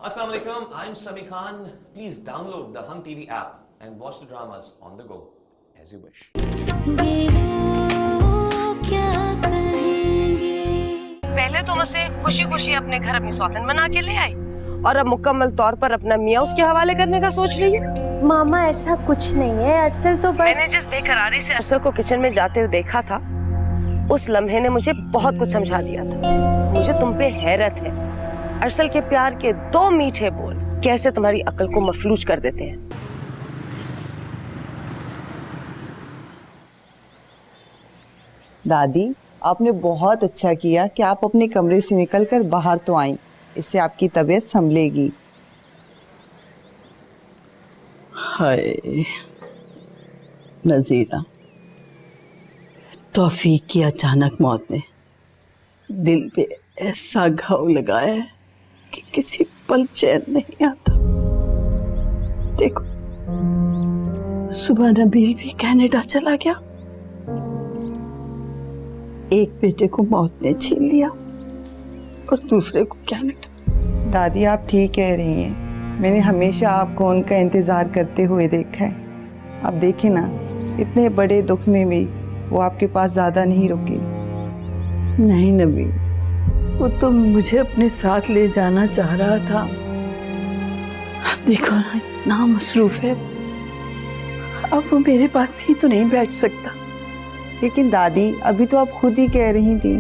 Assalamu alaikum, I'm Sami Khan. Please download the Hum TV app and watch the dramas on the go as you wish. पहले तो मुझसे खुशी खुशी अपने घर अपनी सौतन बना के ले आई और अब मुकम्मल तौर पर अपना मियाँ उसके हवाले करने का सोच रही है। मामा ऐसा कुछ नहीं है, अरसल तो बस। मैंने जिस बेकरारी से अरसल को किचन में जाते हुए देखा था, उस लम्हे ने मुझे बहुत कुछ समझा दिया था। मुझे तुम पे हैरत है। अरसल के प्यार के दो मीठे बोल कैसे तुम्हारी अक्ल को मफलूज कर देते हैं। दादी, आपने बहुत अच्छा किया कि आप अपने कमरे से निकलकर बाहर तो आईं। इससे आपकी तबीयत संभलेगी। हाय नज़ीरा, तौफीक की अचानक मौत ने दिल पे ऐसा घाव लगाया है कि किसी पल चैन नहीं आता। देखो, सुबह नबील भी कनाडा चला गया, एक बेटे को मौत ने छीन लिया और दूसरे को कनाडा। दादी, आप ठीक कह रही हैं। मैंने हमेशा आपको उनका इंतज़ार करते हुए देखा है। अब देखें ना, इतने बड़े दुख में भी वो आपके पास ज़्यादा नहीं रुकी। नहीं नबील, वो तो मुझे अपने साथ ले जाना चाह रहा था। अब देखो ना, इतना मसरूफ है, अब वो मेरे पास ही तो नहीं बैठ सकता। लेकिन दादी, अभी तो आप खुद ही कह रही थी।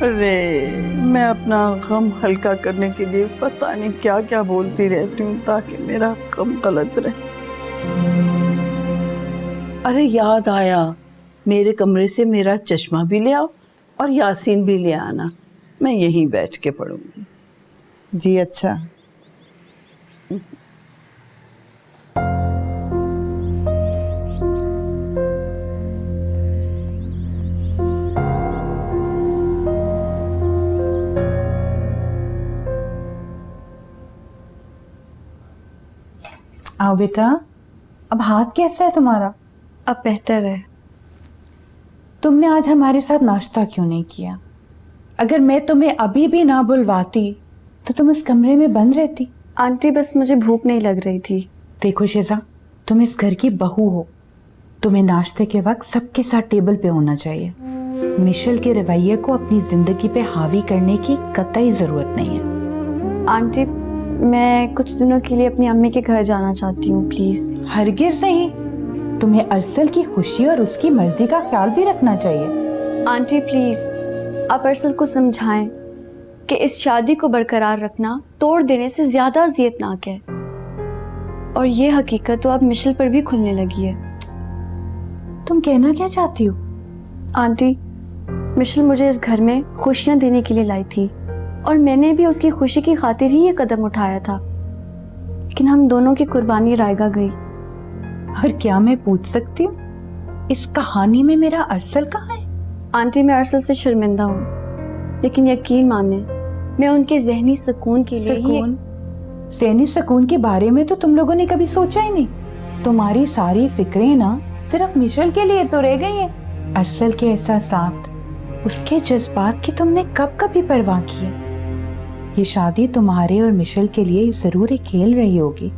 अरे, मैं अपना गम हल्का करने के लिए पता नहीं क्या क्या बोलती रहती हूँ ताकि मेरा गम गलत रहे। अरे याद आया, मेरे कमरे से मेरा चश्मा भी ले आओ और यासीन भी ले आना, मैं यहीं बैठ के पढ़ूंगी। जी अच्छा। आओ बेटा, अब हाथ कैसा है तुम्हारा? अब बेहतर है। तुमने आज हमारे साथ नाश्ता क्यों नहीं किया? अगर मैं तुम्हें अभी भी ना बुलवाती तो तुम इस कमरे में बंद रहती। आंटी, बस मुझे भूख नहीं लग रही थी। देखो शिजा, तुम इस घर की बहू हो, तुम्हें नाश्ते के वक्त सबके साथ टेबल पे होना चाहिए। मिशेल के रवैये को अपनी जिंदगी पे हावी करने की कतई जरूरत नहीं है। आंटी, मैं कुछ दिनों के लिए अपनी अम्मी के घर जाना चाहती हूँ, प्लीज। हरगिज नहीं, तुम्हें अरसल की खुशी और उसकी मर्जी का ख्याल भी रखना चाहिए। आंटी प्लीज, आप अरसल को समझाएं कि इस शादी को बरकरार रखना तोड़ देने से ज्यादा अजियतनाक है। और ये हकीकत तो अब मिशेल पर भी खुलने लगी है। तुम कहना क्या चाहती हो? आंटी, मिशेल मुझे इस घर में खुशियां देने के लिए लाई थी और मैंने भी उसकी खुशी की खातिर ही ये कदम उठाया था, लेकिन हम दोनों की कुर्बानी रायगा गई। और क्या मैं पूछ सकती हूँ, इस कहानी में मेरा अरसल कहाँ है? आंटी, मैं अरसल से शर्मिंदा हूँ, लेकिन यकीन माने मैं उनके जहनी सुकून के लिए ज़हनी सुकून के बारे में तो तुम लोगों ने कभी सोचा ही नहीं। तुम्हारी सारी फिक्रें ना सिर्फ मिशेल के लिए तो रह गई हैं। अरसल के एहसासात, उसके जज्बात की तुमने कब कभी परवाह की है? ये शादी तुम्हारे और मिशेल के लिए जरूर एक खेल रही होगी,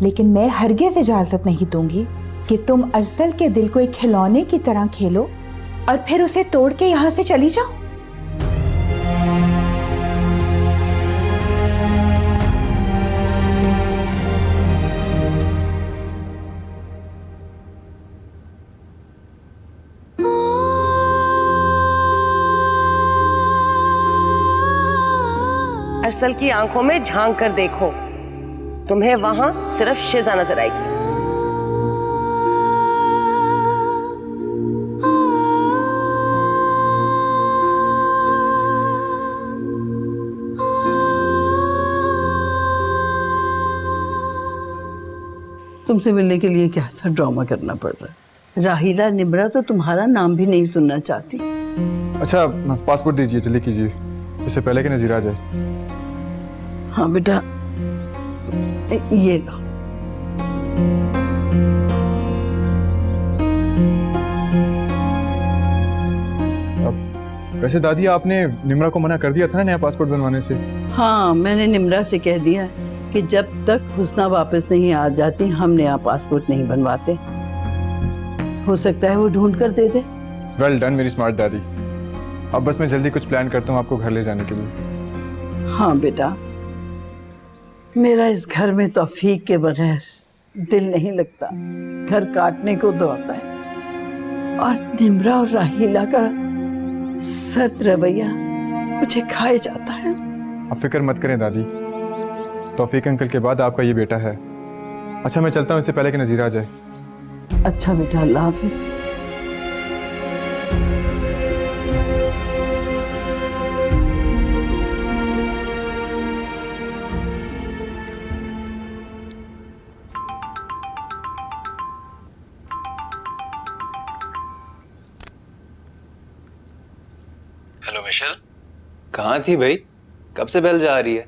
लेकिन मैं हरगिज इजाजत नहीं दूंगी कि तुम अरसल के दिल को एक खिलौने की तरह खेलो और फिर उसे तोड़ के यहाँ से चली जाओ। अरसल की आंखों में झांक कर देखो, तुम्हें वहां सिर्फ शिजा नजर आएगी। तुमसे मिलने के लिए क्या सा ड्रामा करना पड़ रहा है? राहिला निब्रा तो तुम्हारा नाम भी नहीं सुनना चाहती। अच्छा, पासपोर्ट दीजिए, जल्दी कीजिए, इससे पहले कि नज़ीरा आ जाए। हाँ बेटा, ये लो। वैसे दादी आपने निम्रा को मना कर दिया था ना नया पासपोर्ट बनवाने से। हाँ, मैंने निम्रा से कह दिया कि जब तक हुस्ना वापस नहीं आ जाती हम नया पासपोर्ट नहीं बनवाते। हो सकता है वो ढूंढ कर दे दे। वेल डन मेरी स्मार्ट दादी। अब बस मैं जल्दी कुछ प्लान करता हूँ आपको घर ले जाने के लिए। हाँ बेटा, मेरा इस घर में तौफीक के बगैर दिल नहीं लगता, घर काटने को दौड़ता है। और निम्रा और राहीला का सख्त रवैया मुझे खाए जाता है। आप फिक्र मत करें दादी, तौफीक अंकल के बाद आपका ये बेटा है। अच्छा मैं चलता हूँ, इससे पहले कि नज़ीरा आ जाए। अच्छा बेटा, अल्लाह हाफिज। हेलो मिशेल, कहाँ थी भाई? कब से बेल जा रही है?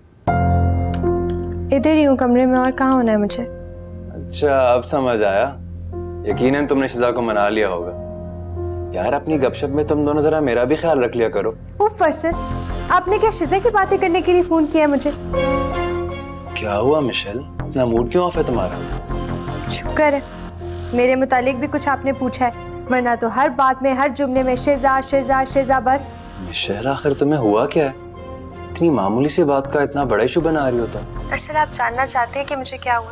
इधर ही हूँ कमरे में, और कहाँ होना है मुझे? अच्छा अब समझ आया, यकीनन तुमने शिजा को मना लिया होगा। यार अपनी गपशप में तुम दोनों जरा मेरा भी ख्याल रख लिया करो। उफ फरसत, आपने क्या शिजा की बातें करने के लिए फोन किया है मुझे? क्या हुआ मिशेल, इतना मूड क्यों ऑफ है तुम्हारा? शुक्र है मेरे मुतालिक भी कुछ आपने पूछा है, वरना तो हर बात में, हर जुमले में शिजा शिजा शिजा बस। मिशेल आखिर तुम्हें हुआ क्या है? इतनी मामूली सी बात का इतना बड़ा इशू बना रही हो तुम। अरसल आप जानना चाहते हैं कि मुझे क्या हुआ?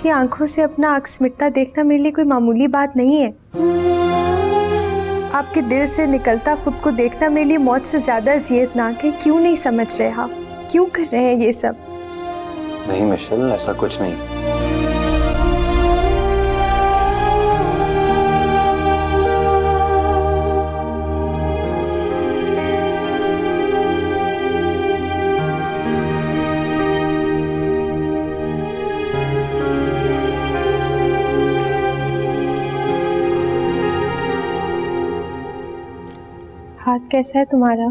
कि आंखों से अपना अक्स मिटता देखना मेरे लिए कोई मामूली बात नहीं है। आपके दिल से निकलता खुद को देखना मेरे लिए मौत से ज्यादा अज़ियतनाक है। क्यों नहीं समझ रहे आप? क्यों कर रहे हैं ये सब? नहीं मिशेल, ऐसा कुछ नहीं। हाथ कैसा है तुम्हारा?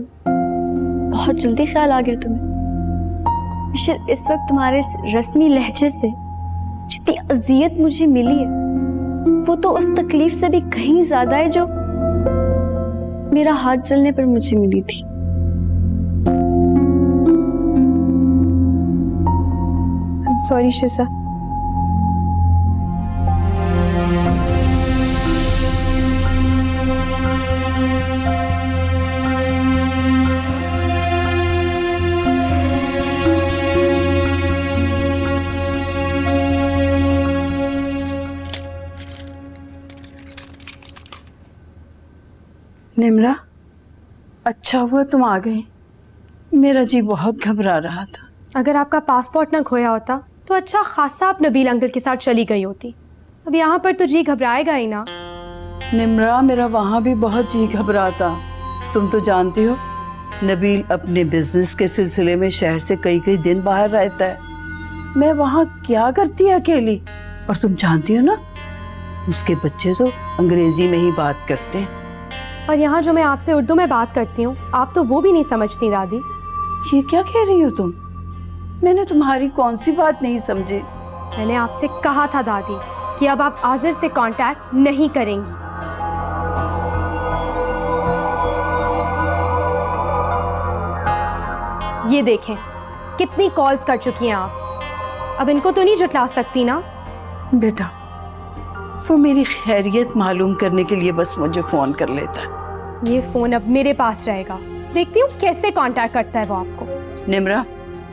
बहुत जल्दी ख्याल आ गया तुम्हें। मिशेल, इस वक्त तुम्हारे इस रस्मी लहजे से जितनी अजियत मुझे मिली है वो तो उस तकलीफ से भी कहीं ज्यादा है जो मेरा हाथ जलने पर मुझे मिली थी। सॉरी शिजा। निम्रा, अच्छा हुआ तुम आ गई, मेरा जी बहुत घबरा रहा था। अगर आपका पासपोर्ट ना खोया होता तो अच्छा खासा आप नबील अंकल के साथ चली गई होती। अब यहाँ पर तो जी घबराएगा ही ना। निम्रा, मेरा वहाँ भी बहुत जी घबराता। तुम तो जानती हो नबील अपने बिजनेस के सिलसिले में शहर से कई कई दिन बाहर रहता है। मैं वहाँ क्या करती अकेली? और तुम जानती हो ना उसके बच्चे तो अंग्रेजी में ही बात करते हैं। और यहाँ जो मैं आपसे उर्दू में बात करती हूँ आप तो वो भी नहीं समझती दादी। ये क्या कह रही हो तुम? मैंने तुम्हारी कौन सी बात नहीं समझी? मैंने आपसे कहा था दादी कि अब आप आजिर से कांटेक्ट नहीं करेंगी। ये देखें कितनी कॉल्स कर चुकी हैं आप। अब इनको तो नहीं जुटला सकती ना? बेटा, वो मेरी खैरियत मालूम करने के लिए बस मुझे फोन कर लेता है। ये फोन अब मेरे पास रहेगा, देखती हूँ कैसे कांटेक्ट करता है वो आपको। निम्रा,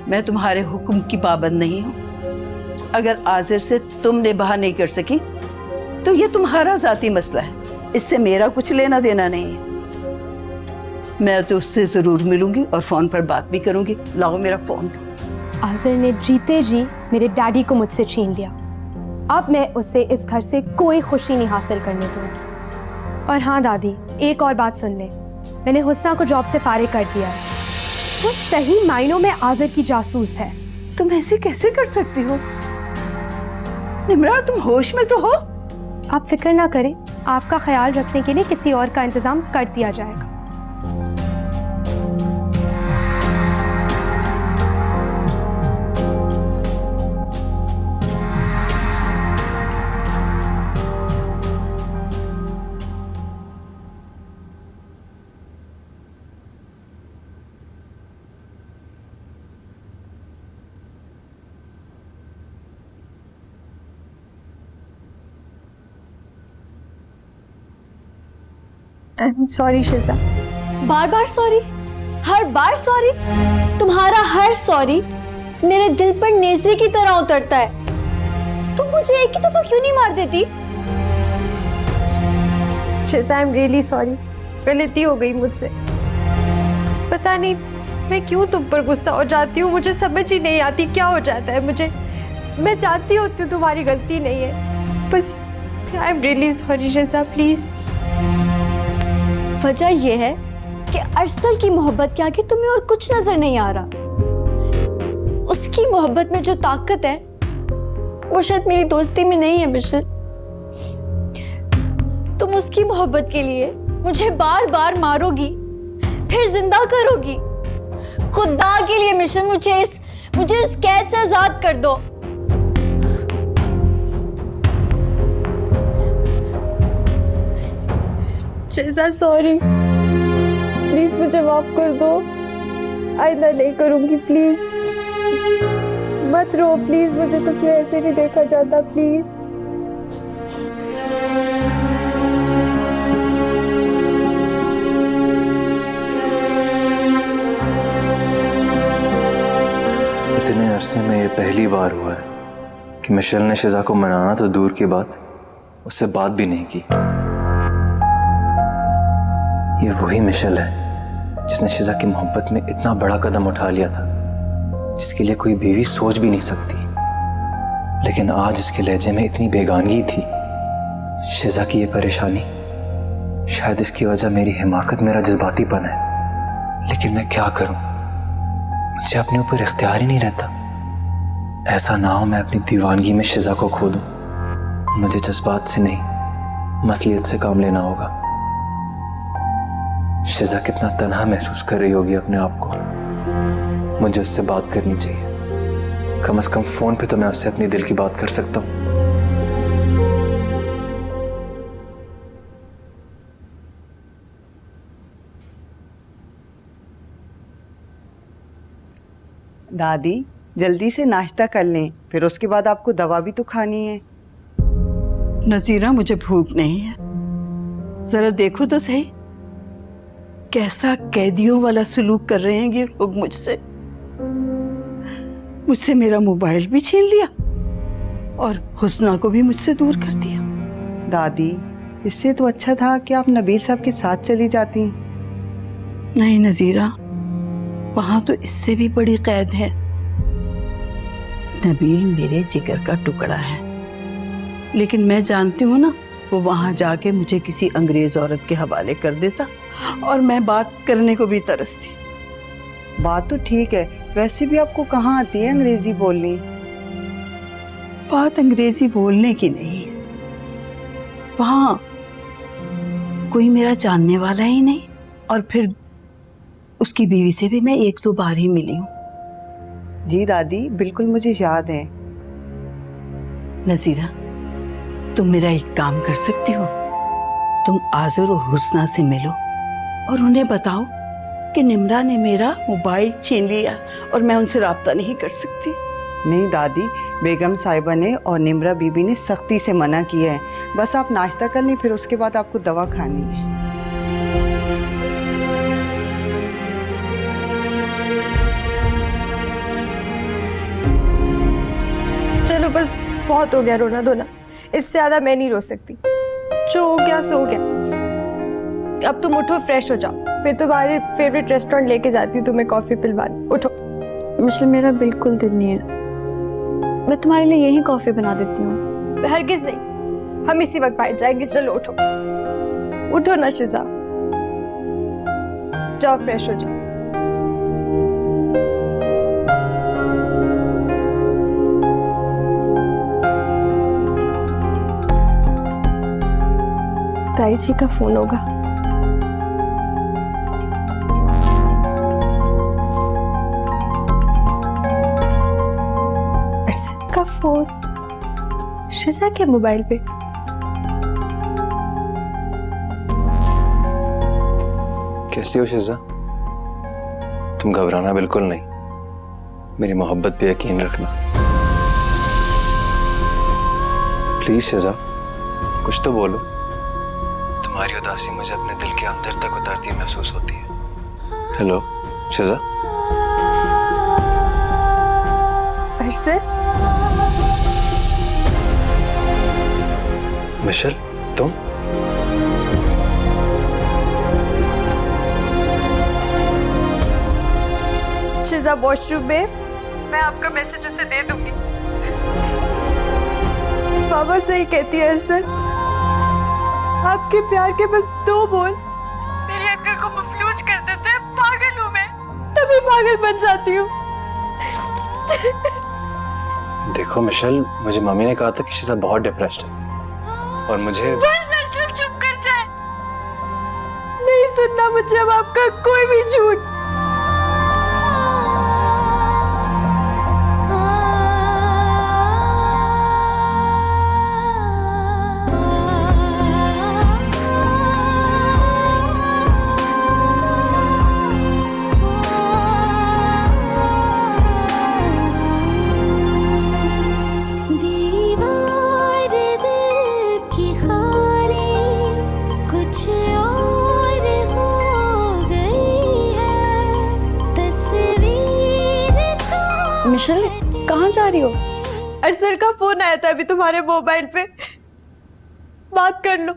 मैं तुम्हारे हुक्म की पाबंद नहीं हूँ। अगर आजिर से तुम निभा नहीं कर सकी तो ये तुम्हारा जाती मसला है, इससे मेरा कुछ लेना देना नहीं है। मैं तो उससे जरूर मिलूंगी और फोन पर बात भी करूंगी। लाओ मेरा फोन। आजिर ने जीते जी मेरे डैडी को मुझसे छीन लिया। अब मैं उससे इस घर से कोई खुशी नहीं हासिल करने दूंगी। और हाँ दादी, एक और बात सुन ले, मैंने हुस्ना को जॉब से फारिग कर दिया है। वो सही मायनों में आजिर की जासूस है। तुम ऐसे कैसे कर सकती हो? निम्रा, तुम होश में तो हो? आप फिक्र ना करें, आपका ख्याल रखने के लिए किसी और का इंतजाम कर दिया जाएगा। I am sorry शिजा। Bar bar sorry, her bar sorry. तुम्हारा हर सॉरी मेरे दिल पर नेज़े की तरह उतरता है। तुम मुझे एक ही दफा क्यों नहीं मार देती? शिजा आई एम रियली सॉरी, गलती हो गई मुझसे। पता नहीं मैं क्यों तुम पर गुस्सा हो जाती हूँ, मुझे समझ ही नहीं आती क्या हो जाता है मुझे। मैं जानती होती हूँ तुम्हारी गलती नहीं है, बस I am really sorry शिजा, please. वजह यह है कि अरसल की मोहब्बत के आगे तुम्हें और कुछ नजर नहीं आ रहा। उसकी मोहब्बत में जो ताकत है वो शायद मेरी दोस्ती में नहीं है मिशेल। तुम उसकी मोहब्बत के लिए मुझे बार बार मारोगी, फिर जिंदा करोगी। खुदा के लिए मिशेल, मुझे इस कैद से आजाद कर दो। शिजा सॉरी, प्लीज मुझे माफ कर दो, आइंदा नहीं करूंगी। प्लीज मत रो, प्लीज मुझे तो फिर ऐसे नहीं देखा जाता, प्लीज। इतने अरसे में ये पहली बार हुआ है कि मिशेल ने शिजा को मनाना तो दूर की बात, उससे बात भी नहीं की। ये वही मिशेल है जिसने शिजा की मोहब्बत में इतना बड़ा कदम उठा लिया था, जिसके लिए कोई बीवी सोच भी नहीं सकती। लेकिन आज इसके लहजे में इतनी बेगानगी थी। शिजा की ये परेशानी, शायद इसकी वजह मेरी हिमाकत, मेरा जज्बातीपन है। लेकिन मैं क्या करूं, मुझे अपने ऊपर इख्तियार ही नहीं रहता। ऐसा ना हो मैं अपनी दीवानगी में शिजा को खो दूं। मुझे जज्बात से नहीं, मसलियत से काम लेना होगा। शिजा कितना तन्हा महसूस कर रही होगी अपने आप को। मुझे उससे बात करनी चाहिए। कम से कम फोन पे तो मैं उससे अपनी दिल की बात कर सकता हूँ। दादी जल्दी से नाश्ता कर लें, फिर उसके बाद आपको दवा भी तो खानी है। नजीरा, मुझे भूख नहीं है। जरा देखो तो सही, कैसा कैदियों वाला सलूक कर रहे हैं ये लोग मुझसे। मुझसे मेरा मोबाइल भी छीन लिया और हुस्ना को भी मुझसे दूर कर दिया। दादी, इससे तो अच्छा था कि आप नबील साहब के साथ चली जाती। नहीं नजीरा, वहां तो इससे भी बड़ी कैद है। नबील मेरे जिगर का टुकड़ा है, लेकिन मैं जानती हूँ ना, वो वहां जाके मुझे किसी अंग्रेज औरत के हवाले कर देता और मैं बात करने को भी तरसती। बात तो ठीक है, वैसे भी आपको कहाँ आती है अंग्रेजी बोलनी? बात अंग्रेजी बोलने की नहीं है, वहां कोई मेरा जानने वाला ही नहीं। और फिर उसकी बीवी से भी मैं एक दो बार ही मिली हूँ। जी दादी, बिल्कुल मुझे याद है। नजीरा, तुम मेरा एक काम कर सकती हो, तुम आज़र और हुस्ना से मिलो और उन्हें बताओ कि निम्रा ने मेरा मोबाइल छीन लिया और मैं उनसे राब्ता नहीं कर सकती। नहीं दादी, बेगम साहिबा ने और निम्रा बीबी ने सख्ती से मना किया है। बस आप नाश्ता कर लें, फिर उसके बाद आपको दवा खानी है। चलो बस बहुत हो गया रोना धोना, इससे ज्यादा मैं नहीं रो सकती। जो हो गया सो गया। अब तुम उठो, फ्रेश हो जाओ, फिर तुम्हारे फेवरेट रेस्टोरेंट लेके जाती हूँ तुम्हें कॉफी पिलवाने। उठो। मिशेल, मेरा बिल्कुल दिल नहीं है। मैं तुम्हारे लिए यही कॉफी बना देती हूँ। हरगिज नहीं, हम इसी वक्त बाहर जाएंगे। चलो उठो, उठो ना शिजा, जाओ फ्रेश हो जाओ। ताई जी का फोन होगा। अरसल का फोन शिजा के मोबाइल पे। कैसी हो शिजा? तुम घबराना बिल्कुल नहीं, मेरी मोहब्बत पे यकीन रखना। प्लीज शिजा, कुछ तो बोलो। तुम्हारी उदासी मुझे अपने दिल के अंदर तक उतरती महसूस होती है। हेलो शिजा। अरसल, मिशेल, तुम? शिजा वॉशरूम में, मैं आपका मैसेज उसे दे दूंगी। बाबा सही कहती है अरसल, आपके प्यार के बस 2 बोल मेरी अक्ल को मफलूज कर देते हैं। पागल हूँ मैं, तभी पागल बन जाती हूँ। देखो मिशेल, मुझे मम्मी ने कहा था कि शिजा बहुत डिप्रेस्ड है और मुझे बस अरसल चुप कर जाए, नहीं सुनना मुझे अब आपका कोई भी झूठ। मिशेल, कहाँ जा रही हो? अरसल का फोन आया था अभी तुम्हारे मोबाइल पे, बात कर लो।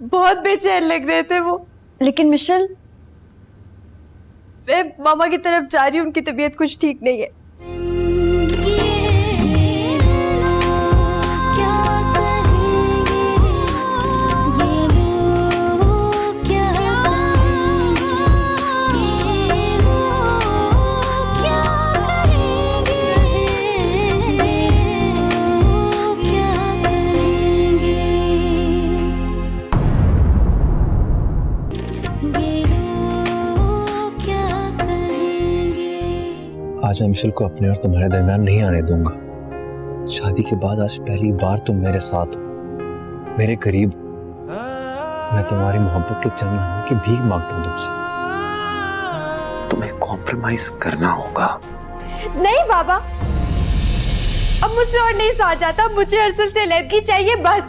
बहुत बेचैन लग रहे थे वो। लेकिन मिशेल, मैं मामा की तरफ जा रही हूँ, उनकी तबीयत कुछ ठीक नहीं है। आज मैं मिशेल को अपने और तुम्हारे दरमियान नहीं आने दूंगा। शादी के बाद आज पहली बार तुम मेरे साथ हो, मेरे करीब। मैं तुम्हारी मोहब्बत के चंद लम्हों की भीख मांगता हूँ तुमसे। तुम्हें कॉम्प्रोमाइज करना होगा। नहीं बाबा, अब मुझसे और नहीं सहा जाता। मुझे अरसल से अलग ही चाहिए बस।